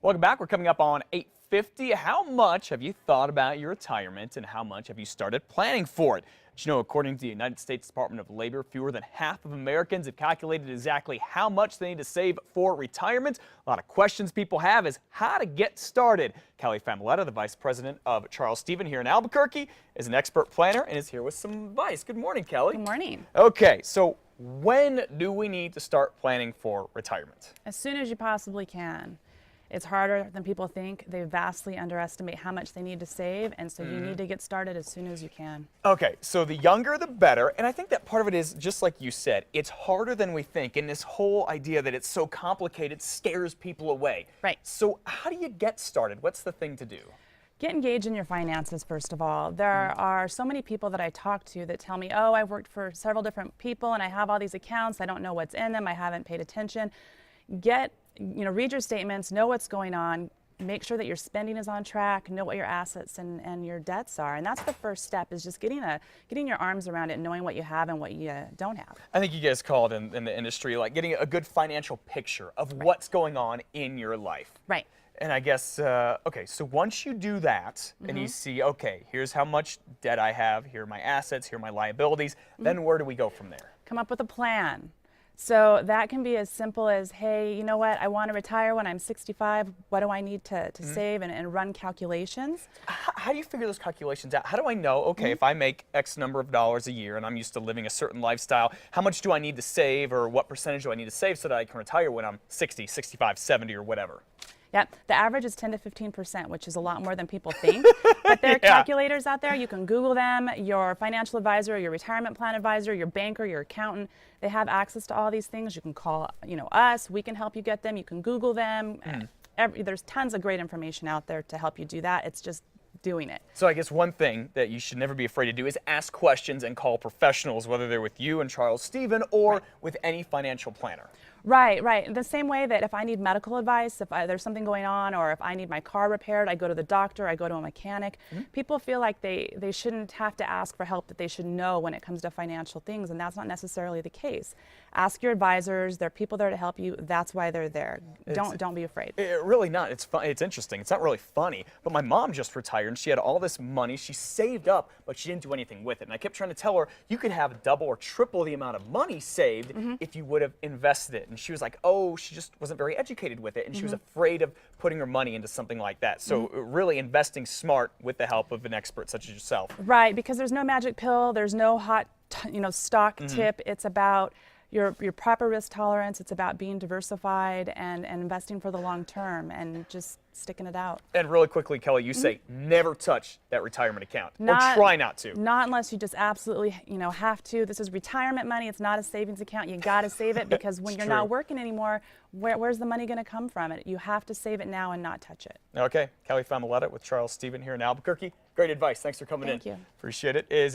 Welcome back. We're coming up on 8:50. How much have you thought about your retirement and how much have you started planning for it? Did you know, according to the United States Department of Labor, fewer than half of Americans have calculated exactly how much they need to save for retirement. A lot of questions people have is how to get started. Kelly Famuletta, the Vice President of Charles Stephen here in Albuquerque, is an expert planner and is here with some advice. Good morning, Kelly. Good morning. Okay, so when do we need to start planning for retirement? As soon as you possibly can. It's harder than people think. They vastly underestimate how much they need to save, and so you need to get started as soon as you can. Okay, so the younger the better, and I think that part of it is, just like you said, it's harder than we think, and this whole idea that it's so complicated scares people away. Right. So how do you get started? What's the thing to do? Get engaged in your finances, first of all. There are so many people that I talk to that tell me, oh, I've worked for several different people, and I have all these accounts. I don't know what's in them. I haven't paid attention. Read your statements, know what's going on, make sure that your spending is on track, know what your assets and your debts are. And that's the first step, is just getting your arms around it, knowing what you have and what you don't have. I think you guys call it in the industry like getting a good financial picture of what's going on in your life. Right. And I guess, okay, so once you do that and you see, okay, here's how much debt I have, here are my assets, here are my liabilities, then where do we go from there? Come up with a plan. So that can be as simple as, hey, you know what, I want to retire when I'm 65. What do I need to save, and run calculations? How do you figure those calculations out? How do I know, okay, if I make X number of dollars a year and I'm used to living a certain lifestyle, how much do I need to save, or what percentage do I need to save so that I can retire when I'm 60, 65, 70, or whatever? Yep, the average is 10 to 15%, which is a lot more than people think. But there are calculators out there. You can Google them. Your financial advisor, your retirement plan advisor, your banker, your accountant, they have access to all these things. You can call, us. We can help you get them. You can Google them. There's tons of great information out there to help you do that. It's just doing it. So I guess one thing that you should never be afraid to do is ask questions and call professionals, whether they're with you and Charles Stephen or with any financial planner. Right, right. The same way that if I need medical advice, if there's something going on, or if I need my car repaired, I go to the doctor, I go to a mechanic. People feel like they shouldn't have to ask for help, that they should know when it comes to financial things, and that's not necessarily the case. Ask your advisors. There are people there to help you. That's why they're there. Don't be afraid. Really not. It's fun. It's interesting. It's not really funny, but my mom just retired and she had all this money. She saved up, but she didn't do anything with it. And I kept trying to tell her, you could have double or triple the amount of money saved if you would have invested it. And she was like, oh, she just wasn't very educated with it, and she was afraid of putting her money into something like that. So really investing smart with the help of an expert such as yourself. Right, because there's no magic pill, there's no hot, stock tip. It's about your proper risk tolerance. It's about being diversified and investing for the long term and just sticking it out. And really quickly, Kelly, you say never touch that retirement account, or try not to. Not unless you just absolutely, have to. This is retirement money. It's not a savings account. You got to save it, because when you're not working anymore, where's the money going to come from? You have to save it now and not touch it. Okay, Kelly Famuletta with Charles Stephen here in Albuquerque. Great advice. Thanks for coming in. Thank you. Appreciate it. It is 8